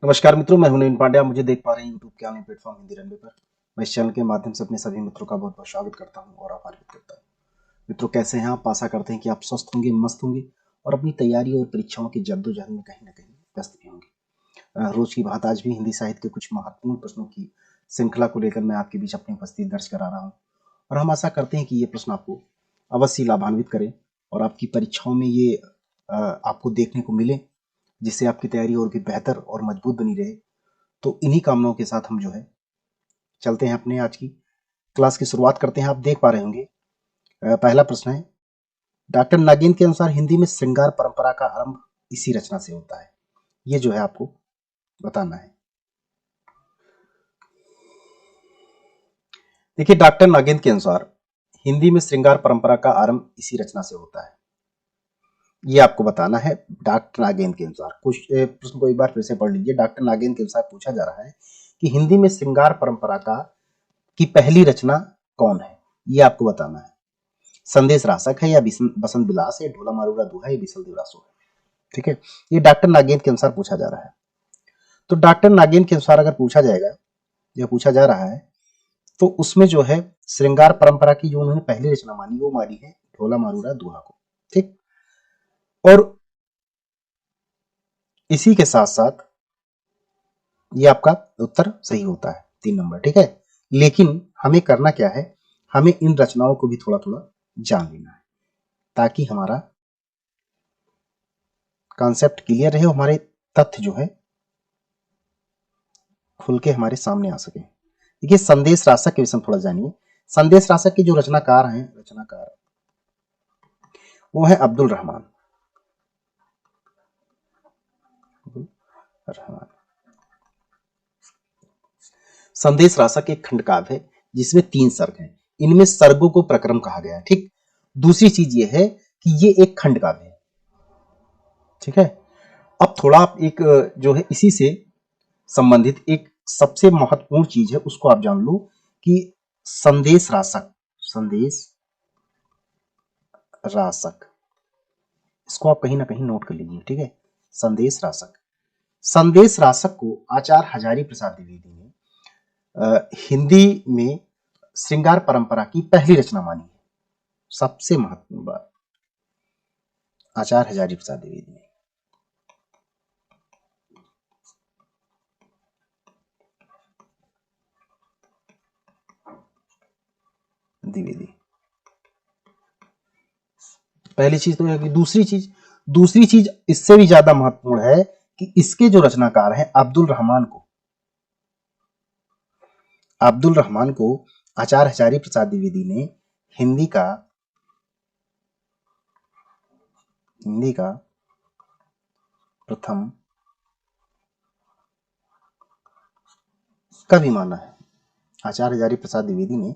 नमस्कार मित्रों, मैं हूं नवीन पांड्या। मुझे देख पा रहे हैं यूट्यूब के ऑनलाइन प्लेटफॉर्म हिंदी रनवे पर। मैं इस चैनल के माध्यम से अपने सभी मित्रों का बहुत बहुत स्वागत करता हूं और आभार व्यक्त करता हूं। मित्रों, कैसे हैं आप? आशा करते हैं कि आप स्वस्थ होंगे, मस्त होंगे और अपनी तैयारी और परीक्षाओं की जद्दोजहद में कहीं ना कहीं व्यस्त भी होंगे। रोज की बात आज भी हिंदी साहित्य के कुछ महत्वपूर्ण प्रश्नों की श्रृंखला को लेकर मैं आपके बीच अपनी उपस्थिति दर्ज करा रहा हूँ और हम आशा करते हैं कि ये प्रश्न आपको अवश्य लाभान्वित करें और आपकी परीक्षाओं में ये आपको देखने को मिले, जिससे आपकी तैयारी और भी बेहतर और मजबूत बनी रहे। तो इन्हीं कामनाओं के साथ हम जो है चलते हैं अपने आज की क्लास की शुरुआत करते हैं। आप देख पा रहे होंगे पहला प्रश्न है, डॉक्टर नागेंद्र के अनुसार हिंदी में श्रृंगार परंपरा का आरंभ इसी रचना से होता है। ये जो है आपको बताना है। देखिए, डॉक्टर नागेंद्र के अनुसार हिंदी में श्रृंगार परंपरा का आरंभ इसी रचना से होता है। ये आपको बताना है डॉक्टर नागेंद्र के अनुसार। कुछ प्रश्न को एक बार फिर से पढ़ लीजिए। डॉक्टर नागेंद्र के अनुसार पूछा जा रहा है कि हिंदी में श्रृंगार परंपरा का की पहली रचना कौन है। ये आपको बताना है। संदेश रासक है या बसंत विलास है, ढोला मारूरा दुहा है, बीसल देवरासो है। ठीक है, ये डॉक्टर नागेंद्र के अनुसार पूछा जा रहा है। तो डॉक्टर नागेंद्र के अनुसार अगर पूछा जाएगा या पूछा जा रहा है तो उसमें जो है श्रृंगार परंपरा की जो उन्होंने पहली रचना मानी वो मानी है ढोला मारूरा दुहा को। ठीक, और इसी के साथ साथ ये आपका उत्तर सही होता है, 3 नंबर। ठीक है, लेकिन हमें करना क्या है, हमें इन रचनाओं को भी थोड़ा थोड़ा जान लेना है ताकि हमारा कॉन्सेप्ट क्लियर रहे, हमारे तथ्य जो है खुल के हमारे सामने आ सके। देखिए, संदेश रासक के विषय में थोड़ा जानिए। संदेश रासक के जो रचनाकार हैं, वो है अब्दुल रहमान। संदेश रासक एक खंड काव्य है जिसमें 3 सर्ग हैं। इनमें सर्गों को प्रक्रम कहा गया है। ठीक, दूसरी चीज ये है कि ये एक खंड काव्य है। ठीक है, अब थोड़ा आप एक जो है इसी से संबंधित एक सबसे महत्वपूर्ण चीज है उसको आप जान लो कि संदेश रासक, इसको आप कहीं ना कहीं नोट कर लीजिए। ठीक है, संदेश रासक को आचार्य हजारी प्रसाद द्विवेदी ने हिंदी में श्रृंगार परंपरा की पहली रचना मानी है। सबसे महत्वपूर्ण बात, आचार्य हजारी प्रसाद द्विवेदी। पहली चीज तो है कि दूसरी चीज इससे भी ज्यादा महत्वपूर्ण है कि इसके जो रचनाकार हैं अब्दुल रहमान को आचार्य हजारी प्रसाद द्विवेदी ने हिंदी का प्रथम कवि माना है। आचार्य हजारी प्रसाद द्विवेदी ने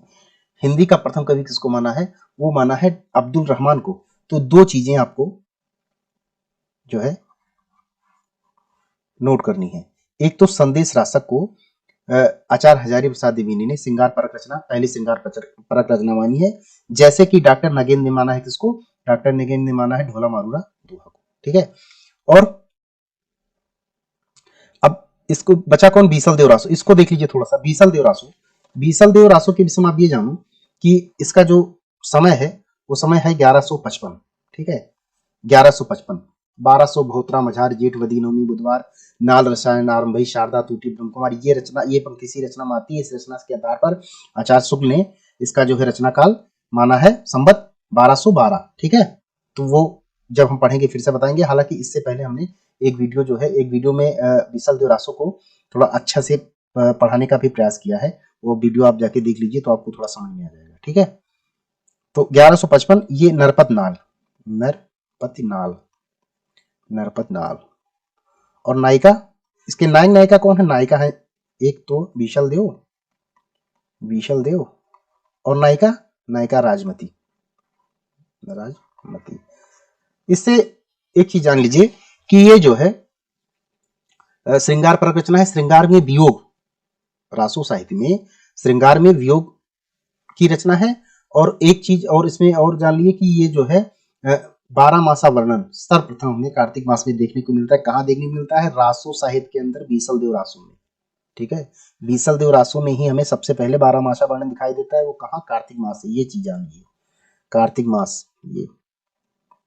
हिंदी का प्रथम कवि किसको माना है? वो माना है अब्दुल रहमान को। तो 2 चीजें आपको जो है नोट करनी है। एक तो संदेश रासक को आचार्य हजारी प्रसाद द्विवेदी ने पहली श्रृंगार परक रचना मानी है, जैसे कि डॉक्टर नगेंद्र ने माना है किसको? डॉक्टर नगेंद्र ने माना है ढोला मारूरा दोहा को। ठीक है, और अब इसको बचा कौन? बीसल देव रासो। इसको देख लीजिए थोड़ा सा। बीसल देव रासो के विषय में आप ये जानो कि इसका जो समय है वो समय है 1155। ठीक है, 1155। 1200 भोत्रा मझार जेठ वदी नवमी बुधवार नाल रसायन आरंभ शारदा टूटी ब्रह्म कुमार। ये पंक्ति सी रचना में आती है। इस रचना के आधार पर आचार्य शुक्ल ने इसका जो है रचना काल माना है संवत 1212। ठीक है, तो वो जब हम पढ़ेंगे फिर से बताएंगे। हालांकि इससे पहले हमने एक वीडियो में बीसल देव रासो को थोड़ा अच्छा से पढ़ाने का भी प्रयास किया है। वो वीडियो आप जाके देख लीजिए तो आपको थोड़ा समझ में आ जाएगा। ठीक है, तो 1155 ये नरपत नाल और नायिका, इसके नायिका कौन है? नायिका है एक तो बीशल देव और नायिका राजमती। इससे एक चीज जान लीजिए कि ये जो है श्रृंगार परक रचना है। श्रृंगार में वियोग, रासो साहित्य में श्रृंगार में वियोग की रचना है। और एक चीज और इसमें और जान लीजिए कि ये जो है 12 मासा वर्णन सर्वप्रथम हमें कार्तिक मास में देखने को मिलता है। कहाँ देखने को मिलता है? रासो साहित्य के अंदर बीसल देव रासो में। ठीक है, बीसल देव रासो में ही हमें सबसे पहले 12 मासा वर्णन दिखाई देता है। वो कहाँ? कार्तिक मास से। ये चीज जान लीजिए, कार्तिक मास, ये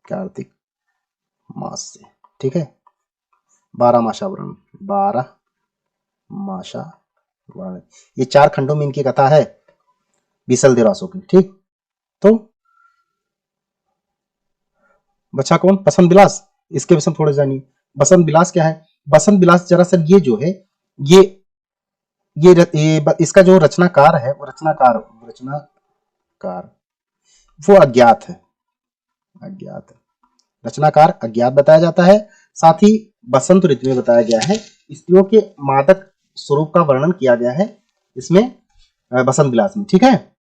कार्तिक मास से। ठीक है, 12 मासा वर्णन, 12 मासा वर्णन, ये 4 खंडों में इनकी कथा है बीसल देव रासो की। ठीक, तो बच्चा कौन? बसंत विलास। इसके विषय में थोड़े जानिए। बसंत विलास क्या है? बसंत विलास दरअसल ये जो है, ये इसका जो रचनाकार है, वो रचनाकार वो अज्ञात है, अज्ञात है। रचनाकार अज्ञात बताया जाता है। साथ ही बसंत ऋतु में बताया गया है, स्त्रियों के मादक स्वरूप का वर्णन किया गया है इसमें, बसंत विलास में। ठीक है,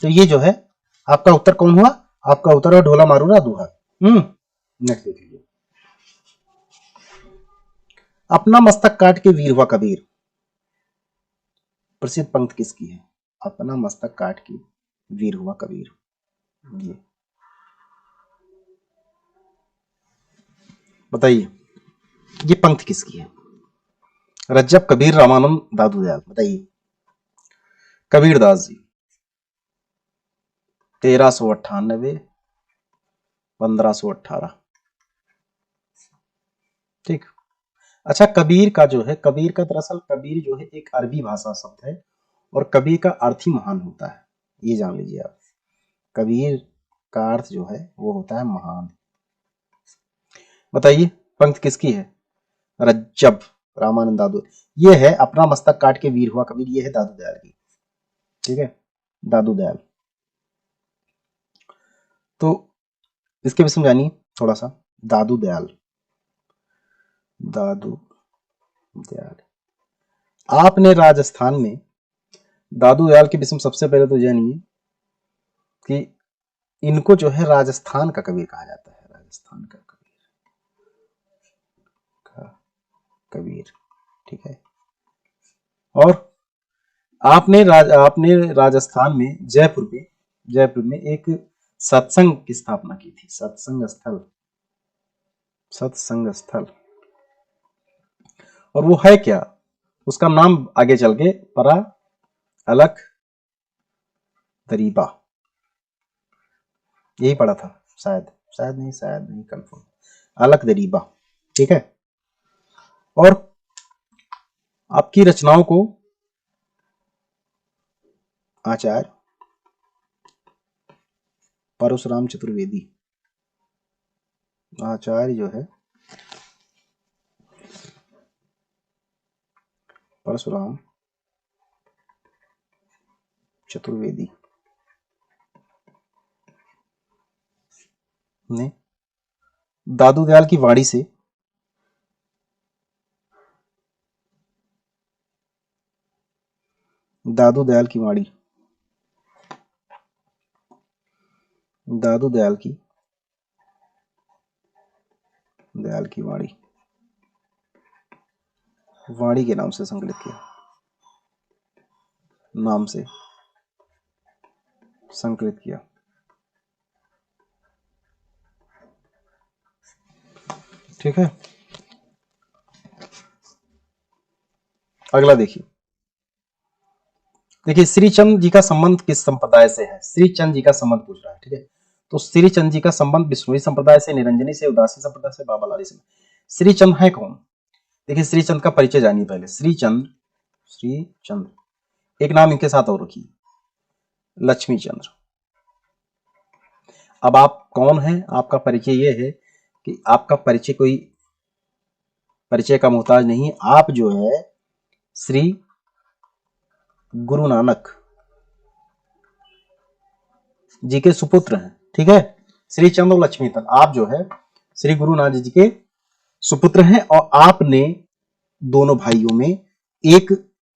तो ये जो है आपका उत्तर कौन हुआ? आपका उत्तर है ढोला मारूरा दूहा। नेक्स्ट देखिए, अपना मस्तक काट के वीर हुआ कबीर, प्रसिद्ध पंक्ति किसकी है? अपना मस्तक काट के वीर हुआ कबीर, ये बताइए, ये पंक्ति किसकी है? रज्जब, कबीर, रामानंद, दादू दयाल, बताइए। कबीर दास जी, 1398 1518। ठीक, अच्छा, कबीर का जो है, कबीर का दरअसल कबीर जो है एक अरबी भाषा शब्द है, और कबीर का अर्थ ही महान होता है, ये जान लीजिए आप। कबीर का अर्थ जो है वो होता है महान। बताइए, पंक्ति किसकी है? रज्जब, रामानंद, दादू। ये है अपना मस्तक काट के वीर हुआ कबीर, ये है दादू दयाल की। ठीक है, दादू दयाल। तो इसके विषय में जानिए थोड़ा सा। दादू दयाल, दादू दयाल, आपने राजस्थान में दादू दयाल के विषय में सबसे पहले तो जानिए कि इनको जो है राजस्थान का कबीर कहा जाता है, राजस्थान का कबीर। ठीक है, और आपने राजस्थान में जयपुर में एक सत्संग की स्थापना की थी, सत्संग स्थल। और वो है क्या? उसका नाम आगे चल के पड़ा अलख दरीबा, यही पड़ा था शायद नहीं कंफर्म, अलख दरीबा। ठीक है, और आपकी रचनाओं को आचार्य परशुराम चतुर्वेदी, आचार्य जो है परशुराम चतुर्वेदी ने दादू दयाल की वाणी से दादू दयाल की वाणी, दादू दयाल की वाणी के नाम से संकलित किया, नाम से संकलित किया। ठीक है, अगला देखिए। देखिए, श्रीचंद जी का संबंध किस संप्रदाय से है? श्रीचंद जी का संबंध पूछ रहा है। ठीक है, तो श्रीचंद जी का संबंध विष्णुई संप्रदाय से, निरंजनी से, उदासी संप्रदाय से, बाबा लाली से। श्रीचंद है कौन? देखिए, श्रीचंद का परिचय जानिए पहले। श्रीचंद एक नाम इनके साथ और रखिए, लक्ष्मी चंद्र। अब आप कौन हैं? आपका परिचय ये है कि आपका परिचय कोई परिचय का मोहताज नहीं, आप जो है श्री गुरु नानक जी के सुपुत्र हैं। ठीक है, श्री चंद्र और लक्ष्मी चंद्र, आप जो है श्री गुरु नानक जी के सुपुत्र हैं, और आपने दोनों भाइयों में एक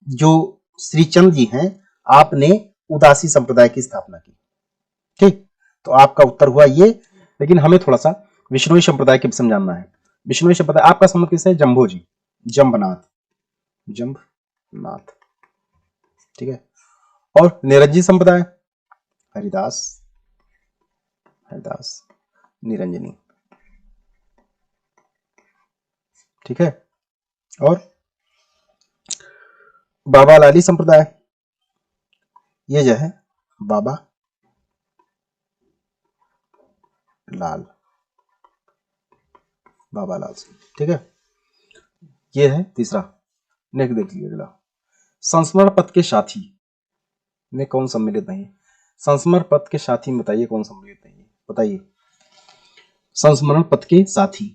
जो श्रीचंद जी हैं, आपने उदासी संप्रदाय की स्थापना की। ठीक, तो आपका उत्तर हुआ ये। लेकिन हमें थोड़ा सा विष्णुई संप्रदाय के विषय में जानना है। विष्णुई संप्रदाय आपका संबंध किससे है? जम्भो जी, जम्बनाथ। ठीक है, और निरंजी संप्रदाय हरिदास, निरंजनी। ठीक है। और बाबा लाली संप्रदाय, ये जो है बाबा लाल, बाबा लाल सिंह। ठीक है, ये है तीसरा। नेक्स्ट देख लीजिए अगला, संस्मरण पथ के साथी में कौन सम्मिलित नहीं है? संस्मरण पथ के साथी में बताइए कौन सम्मिलित नहीं है, बताइए। संस्मरण पथ के साथी,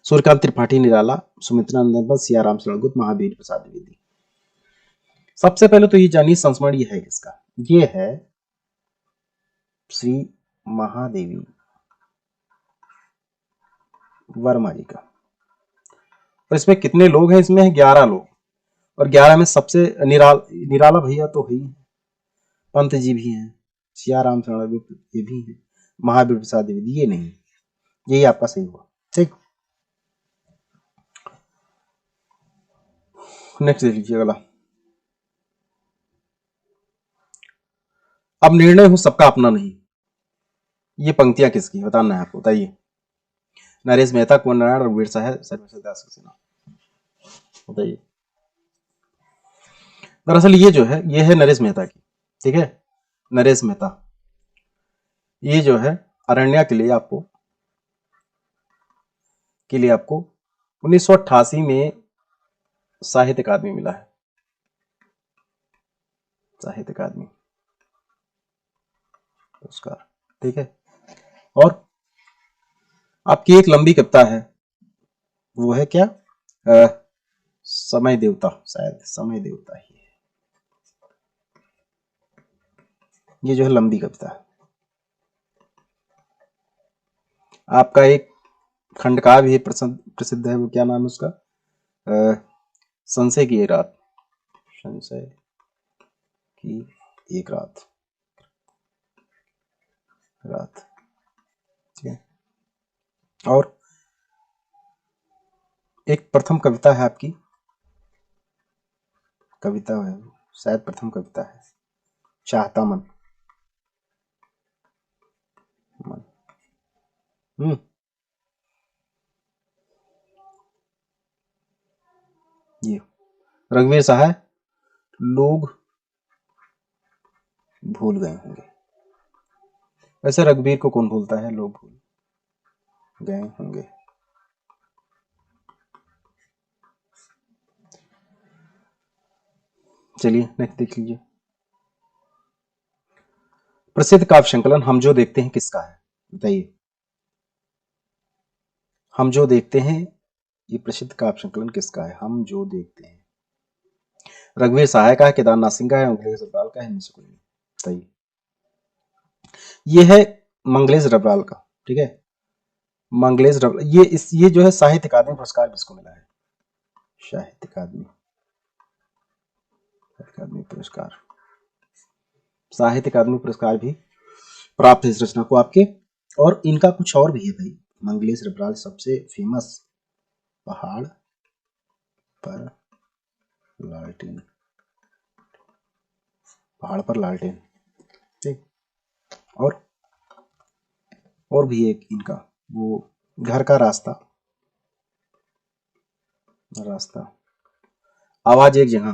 सूर्यकांत त्रिपाठी निराला, सुमित्रा नंदन, सियाराम शरणगुप्त, महावीर प्रसाद द्विवेदी। सबसे पहले तो ये जानिए संस्मरण ये है किसका? ये है श्री महादेवी वर्मा जी का। और इसमें कितने लोग हैं? इसमें 11 लोग, और 11 में सबसे निराला भैया तो है ही, पंत जी भी हैं, सियाराम शरणगुप्त ये भी हैं, महावीर प्रसाद द्विवेदी ये नहीं। यही आपका सही हुआ। ठीक, नेक्स्ट देख लीजिए अगला, अब निर्णय हो सबका अपना नहीं, ये पंक्तियां किसकी बताना है आपको, बताइए। नरेश मेहता, कुंवर नारायण, रघुवीर साहब, दास सक्सेना, बताइए। दरअसल ये जो है ये है नरेश मेहता की। ठीक है, नरेश मेहता ये जो है अरण्या के लिए आपको 1988 में साहित्य अकादमी मिला है, साहित्य अकादमी पुरस्कार। ठीक है, और आपकी एक लंबी कविता है, वो है क्या? समय देवता, शायद समय देवता ही है। ये जो है लंबी कविता है। आपका एक खंडकाव्य भी प्रसिद्ध है, वो क्या नाम है उसका? संशय की एक रात, संशय की एक रात, ठीक है। और एक प्रथम कविता है आपकी, कविता है शायद प्रथम कविता है, चाहता मन। ये रघुवीर सहाय, लोग भूल गए होंगे। वैसे रघुवीर को कौन भूलता है, लोग भूल गए होंगे। चलिए नेक्स्ट देख लीजिए, प्रसिद्ध काव्य संकलन हम जो देखते हैं किसका है, बताइए। हम जो देखते हैं, ये प्रसिद्ध काव्य संकलन किसका है? हम जो देखते हैं, रघुवीर सहाय का है, केदारनाथ सिंह का है, मंगलेश रबराल का है, बताइए। ये है मंगलेश रबराल का। ठीक है, मंगलेश रबराल, ये जो है साहित्य अकादमी पुरस्कार किसको मिला है? साहित्य अकादमी पुरस्कार, साहित्य अकादमी पुरस्कार भी प्राप्त है इस रचना को आपके। और इनका कुछ और भी है भाई, मंगलेश रबराल सबसे फेमस, पहाड़ पर लालटेन, पहाड़ पर लालटेन। ठीक, और भी एक इनका, वो घर का रास्ता, आवाज एक जगह,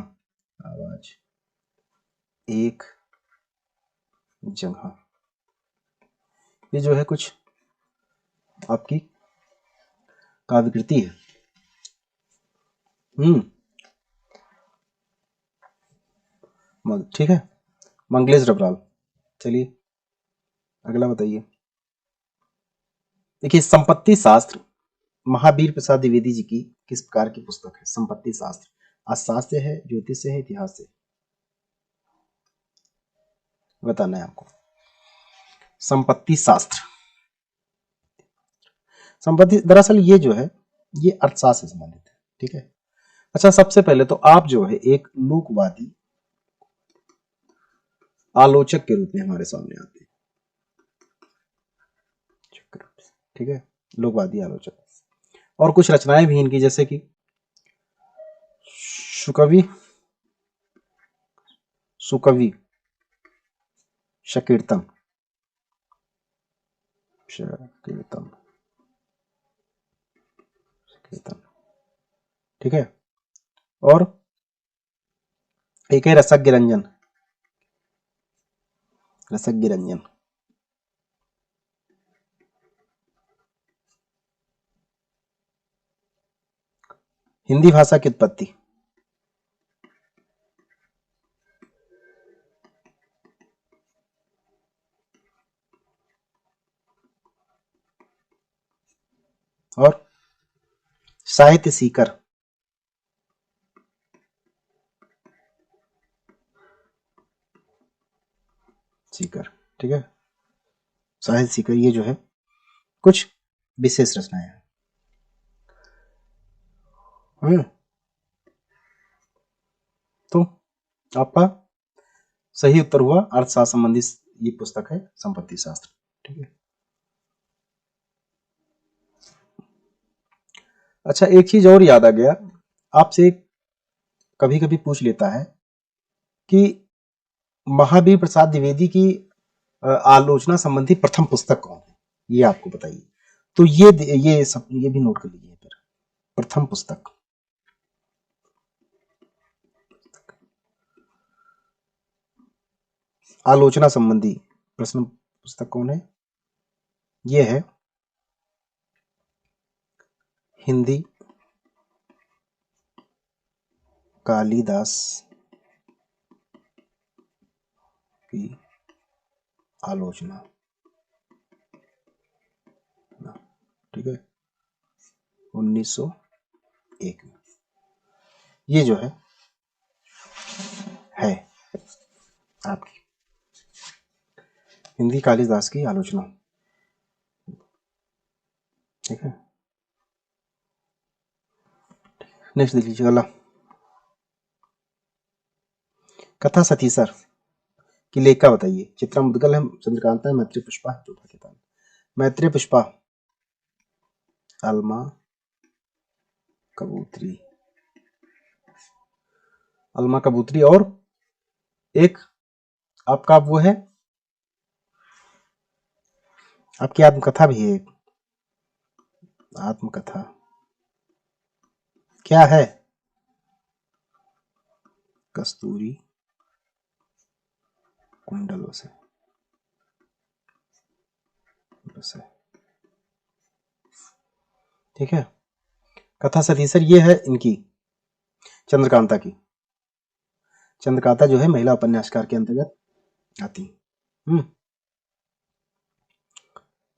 आवाज एक जगह। ये जो है कुछ आपकी काव्य कृति है। ठीक है, मंगलेश रबराल। चलिए अगला बताइए। देखिए, संपत्ति शास्त्र महावीर प्रसाद द्विवेदी जी की किस प्रकार की पुस्तक है? संपत्ति शास्त्र अर्थशास्त्र से है, ज्योतिष से है, इतिहास से, बताना है आपको। संपत्ति शास्त्र, संपत्ति दरअसल ये जो है ये अर्थशास्त्र से संबंधित है। ठीक है, अच्छा सबसे पहले तो आप जो है एक लोकवादी आलोचक के रूप में हमारे सामने आते हैं। ठीक है, लोकवादी आलोचक, और कुछ रचनाएं भी इनकी, जैसे कि सुकवि, सकीर्तन, कीर्तन, कीर्तन, ठीक है। और एक है रसज्ञ रंजन, रसज्ञ रंजन। हिंदी भाषा की उत्पत्ति, और साहित्य सीकर, सीकर, ठीक है। साहित्य सीकर, ये जो है कुछ विशेष रचनाएं हैं। तो आपका सही उत्तर हुआ अर्थशास्त्र संबंधी ये पुस्तक है संपत्ति शास्त्र, ठीक है। अच्छा, एक चीज और याद आ गया, आपसे कभी कभी पूछ लेता है कि महावीर प्रसाद द्विवेदी की आलोचना संबंधी प्रथम पुस्तक कौन है, ये आपको बताइए। तो ये सब ये भी नोट कर लीजिए फिर। प्रथम पुस्तक, आलोचना संबंधी प्रश्न पुस्तक कौन है, ये है हिंदी कालिदास की आलोचना, ठीक है, 1901 में। ये जो है आपकी हिंदी कालिदास की आलोचना, ठीक है। नेक्स्ट देख लीजिए अगला, कथा सतीसर की लेखिका बताइए। चित्रा मुद्गल है, चंद्रकांता है, मैत्री पुष्पा है, चौथा किताब मैत्री पुष्पा, अल्मा कबूतरी, अल्मा कबूतरी। और एक आपका वो है, आपकी आत्मकथा भी है, आत्मकथा क्या है, कस्तूरी कुंडल से, ठीक है। कथा सतीसर ये है इनकी चंद्रकांता की। चंद्रकांता जो है महिला उपन्यासकार के अंतर्गत आती,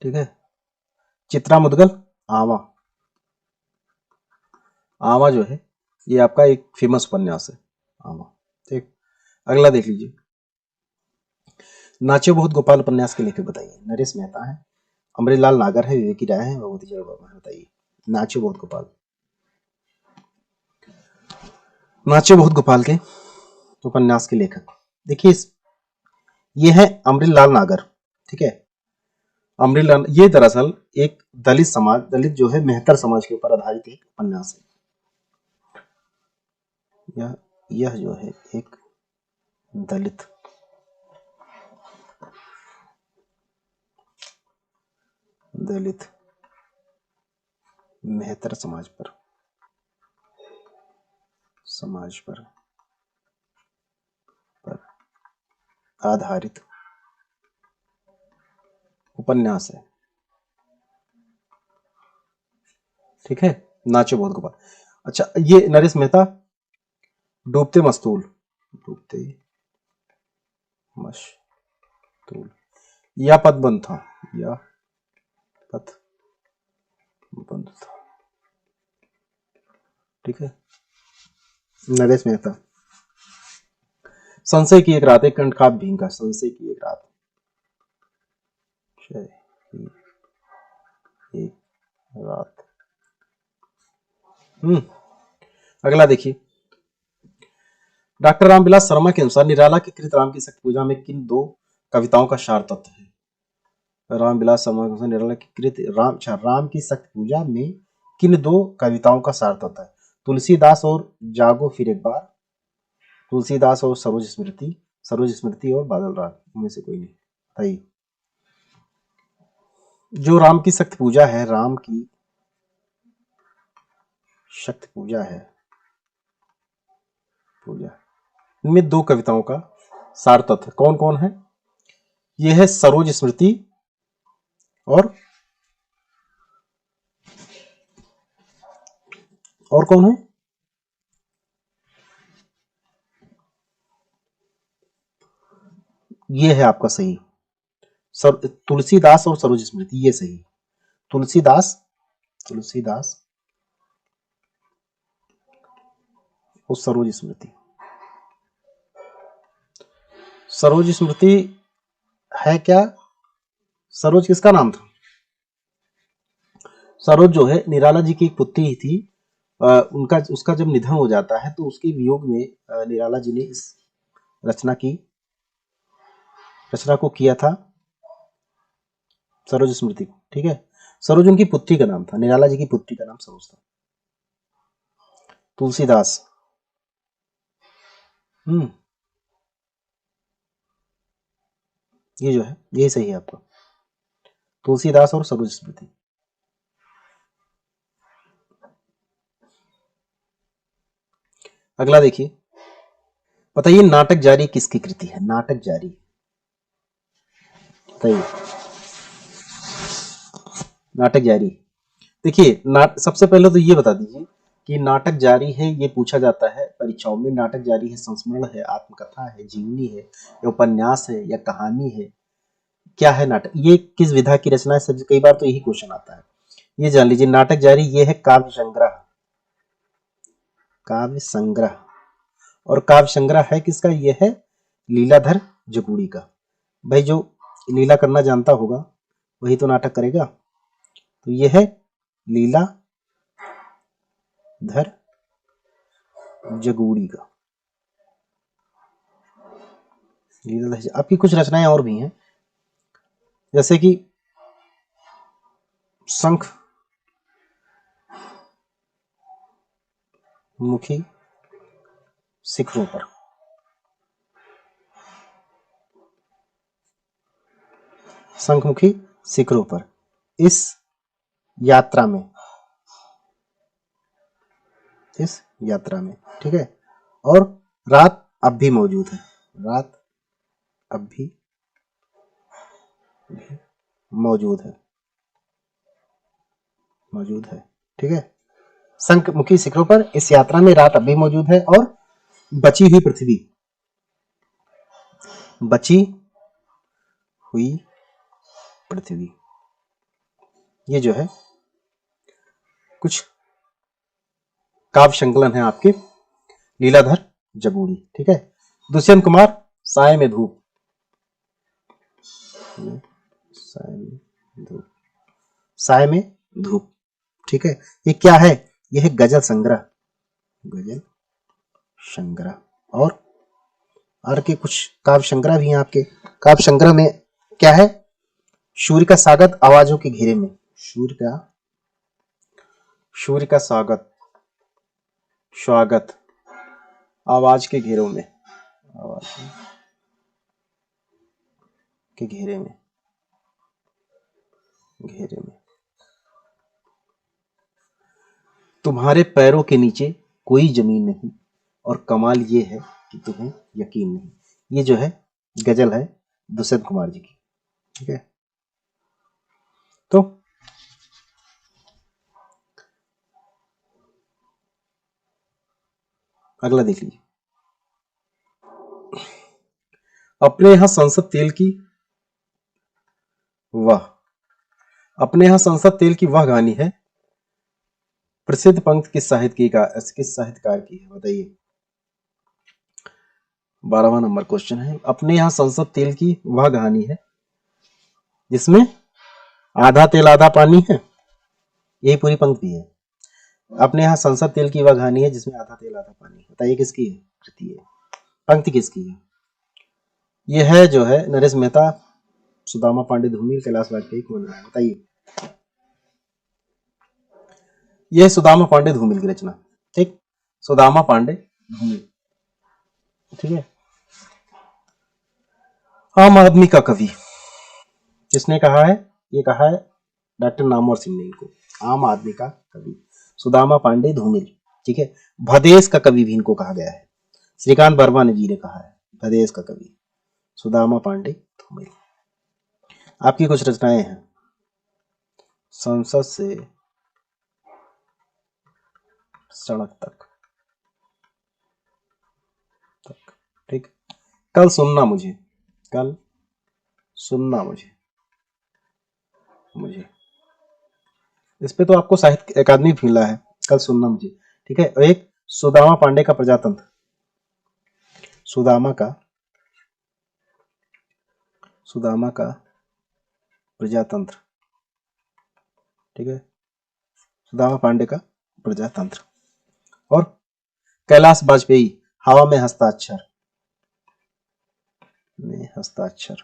ठीक है। चित्रा मुद्गल, आवा, आवा जो है ये आपका एक फेमस उपन्यास है, आवा, ठीक। अगला देख लीजिए, नाचे बहुत गोपाल उपन्यास के लेखक बताइए। नरेश मेहता है, अमृतलाल नागर है, विवेकी राय है, भगवती चरण वर्मा है, बताइए। नाचे बहुत गोपाल, नाचे बहुत गोपाल के उपन्यास के लेखक देखिए, ये है अमृतलाल नागर, ठीक है। अमृतलाल ये दरअसल एक दलित समाज, दलित जो है मेहतर समाज के ऊपर आधारित एक उपन्यास है। यह जो है एक दलित मेहतर समाज पर आधारित उपन्यास है, ठीक है। नाचो बहुत गोपाल। अच्छा, ये नरेश मेहता डूबते मस्तूल, डूबते मस्तूल, या पदबंध था, या पदबंध था, ठीक है। नरेश मेहता, संशय की एक रात, एक कंठकाव्य भीम का, संशय की एक रात, एक रात। अगला देखिए, डॉक्टर रामविलास शर्मा के अनुसार निराला की कृत राम की शक्ति पूजा में किन दो कविताओं का सार तत्व है। रामविलास शर्मा के अनुसार निराला की कृत राम की शक्ति पूजा में किन दो कविताओं का सार तत्व है। तुलसीदास और जागो फिर एक बार, तुलसीदास और सरोज स्मृति और बादल रात, उनमें से कोई नहीं, बताइए। जो राम की शक्ति पूजा है, राम की शक्ति पूजा है, पूजा, इनमें दो कविताओं का सार तत्व कौन कौन है? ये है सरोज स्मृति और कौन है? ये है आपका सही, तुलसीदास और सरोज स्मृति, ये सही। तुलसीदास, तुलसीदास और सरोज स्मृति। सरोज स्मृति है क्या? सरोज किसका नाम था? सरोज जो है निराला जी की एक पुत्री ही थी। उनका उसका जब निधन हो जाता है तो उसके वियोग में निराला जी ने इस रचना को किया था, सरोज स्मृति को। ठीक है, सरोज उनकी पुत्री का नाम था, निराला जी की पुत्री का नाम सरोज था। तुलसीदास, ये जो है ये सही है आपका, तुलसीदास और सरोज स्मृति। अगला देखिए, बताइए नाटक जारी किसकी कृति है? नाटक जारी बताइए, नाटक जारी। देखिए सबसे पहले तो ये बता दीजिए कि नाटक जारी है, ये पूछा जाता है परीक्षाओं में। नाटक जारी है संस्मरण है, आत्मकथा है, जीवनी है, या उपन्यास है, या कहानी है? क्या है नाटक? ये किस विधा की रचना है? सब कई बार तो यही क्वेश्चन आता है। ये जान लीजिए, नाटक जारी ये है काव्य संग्रह, काव्य संग्रह। और काव्य संग्रह है किसका? ये है लीलाधर जगूड़ी का। भाई जो लीला करना जानता होगा वही तो नाटक करेगा। तो ये है लीलाधर जगूड़ी का। लीलाधर, आपकी कुछ रचनाएं और भी हैं, जैसे कि शंख मुखी शिखरों पर, शंखमुखी शिखरों पर, इस यात्रा में, इस यात्रा में। ठीक है, और रात अब भी मौजूद है, रात अब भी मौजूद है, मौजूद है। ठीक है, शंखमुखी शिखरों पर, इस यात्रा में, रात अब भी मौजूद है, और बची हुई पृथ्वी, बची हुई पृथ्वी। ये जो है कुछ काव्य संकलन है आपके लीलाधर जगूड़ी। ठीक है, दुष्यंत कुमार साय में धूप, साय में धूप, साय में धूप। ठीक है, ये क्या है? ये है गजल संग्रह, गजल संग्रह। और के कुछ काव्य संग्रह भी हैं आपके। काव्य संग्रह में क्या है? सूर्य का स्वागत आवाजों के घेरे में, सूर्य का स्वागत, स्वागत आवाज के घेरों में, आवाज के घेरे में, घेरे में। तुम्हारे पैरों के नीचे कोई जमीन नहीं, और कमाल ये है कि तुम्हें यकीन नहीं। ये जो है गजल है दुष्यंत कुमार जी की। ठीक है, तो अगला देख लीजिए, अपने यहां संसद तेल की वह, अपने यहां संसद तेल की वह कहानी है, प्रसिद्ध पंक्ति किस साहित्यकार की है? बताइए, 12वां नंबर क्वेश्चन है। अपने यहां संसद तेल की वह कहानी है जिसमें आधा तेल आधा पानी है, यही पूरी पंक्ति है। अपने यहाँ संसद तेल की वह कहानी है जिसमें आधा तेल आधा पानी। बताइए किसकी है, कृति है, पंक्ति किसकी है? यह है जो है नरेश मेहता, सुदामा पांडे धूमिल, कैलाश वाजपेयी, कौन है? बताइए, यह सुदामा पांडे धूमिल की रचना। ठीक, सुदामा पांडे धूमिल। ठीक है, आम आदमी का कवि, किसने कहा है? ये कहा है डॉक्टर नामवर सिंह ने इनको, आम आदमी का कवि। सुदामा पांडे धूमिल, ठीक है। भदेश का कवि भी इनको कहा गया है, श्रीकांत वर्मा ने जी ने कहा है भदेश का कवि सुदामा पांडे धूमिल। आपकी कुछ रचनाएं हैं, संसद से सड़क तक, ठीक। कल सुनना मुझे, कल सुनना मुझे, मुझे इस पे तो आपको साहित्य अकादमी भी मिला है, कल सुनना मुझे, ठीक है। और एक सुदामा पांडे का प्रजातंत्र, सुदामा का, सुदामा का प्रजातंत्र, ठीक है, सुदामा पांडे का प्रजातंत्र। और कैलाश वाजपेयी, हवा में हस्ताक्षर, में हस्ताक्षर,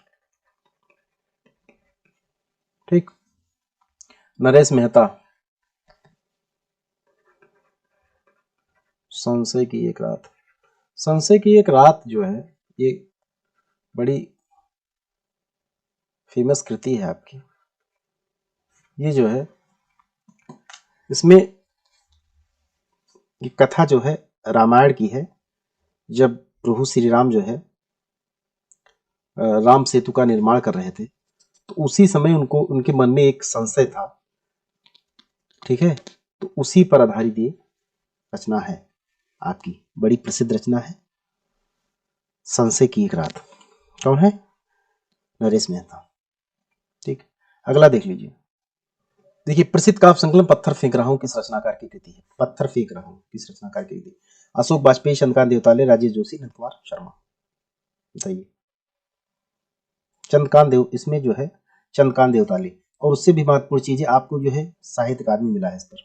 ठीक। नरेश मेहता, संशय की एक रात। संशय की एक रात जो है ये बड़ी फेमस कृति है आपकी। ये जो है इसमें ये कथा जो है रामायण की है, जब प्रभु श्री राम जो है राम सेतु का निर्माण कर रहे थे, तो उसी समय उनको उनके मन में एक संशय था, ठीक है। तो उसी पर आधारित ये रचना है आपकी, बड़ी प्रसिद्ध रचना है संशय की एक रात। कौन है? नरेश मेहता, ठीक। अगला देख लीजिए, देखिए प्रसिद्ध काव्य संकलन पत्थर फेंक रहा हूं किस रचनाकार की कृति है? पत्थर फेंक रहा हूं किस रचनाकार की कृति? अशोक वाजपेयी, चंद्रकांत देवताले, राजेश जोशी, नंद कुमार शर्मा। बताइए। चंद्रकांत देव, इसमें जो है चंद्रकांत देवताले। और उससे भी महत्वपूर्ण चीज है, आपको जो है साहित्य अकादमी मिला है इस पर,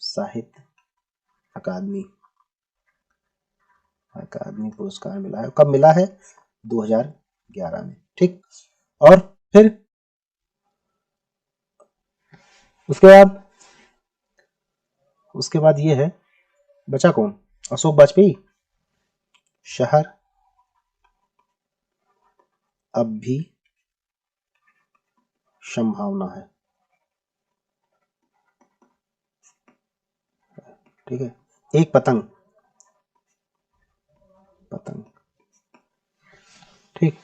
साहित्य अकादमी, अकादमी पुरस्कार मिला है। कब मिला है? 2011 में, ठीक। और फिर उसके बाद ये है, बचा कौन? अशोक वाजपेयी, शहर अब भी संभावना है, ठीक है। एक पतंग, पतंग, ठीक।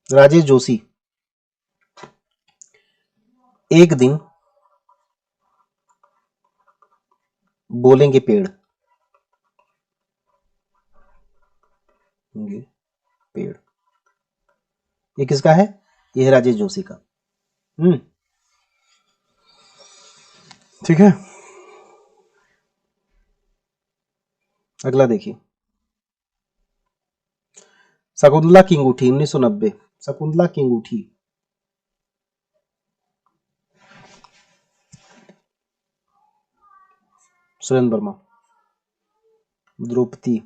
राजेश जोशी, एक दिन बोलेंगे पेड़, पेड़, ये किसका है? ये है राजेश जोशी का। ठीक है। अगला देखिए, शकुंतला की अंगूठी 1990, शकुंतला की अंगूठी, सुरेंद्र वर्मा। द्रौपदी,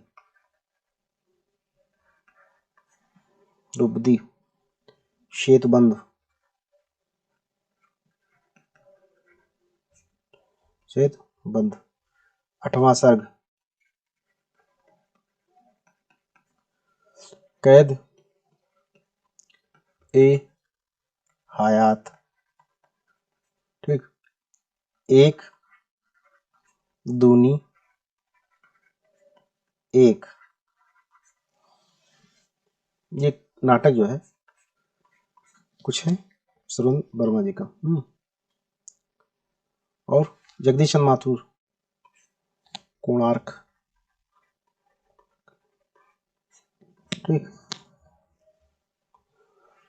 द्रौपदी, श्वेतबंध, श्वेतबंध, आठवां सर्ग, कैद ए हयात, ठीक। एक दूनी एक, ये नाटक जो है कुछ है सुरेंद्र वर्मा जी का। और जगदीश चंद्र माथुर, कोणार्क, ठीक,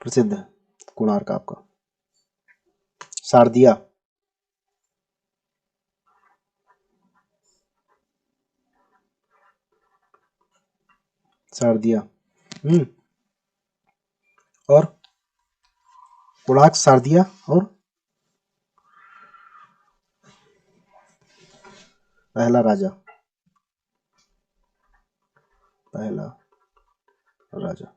प्रसिद्ध है कोणार्क आपका। शारदिया, शारदिया, और कोणार्क, शारदिया, और पहला राजा, पहला राजा।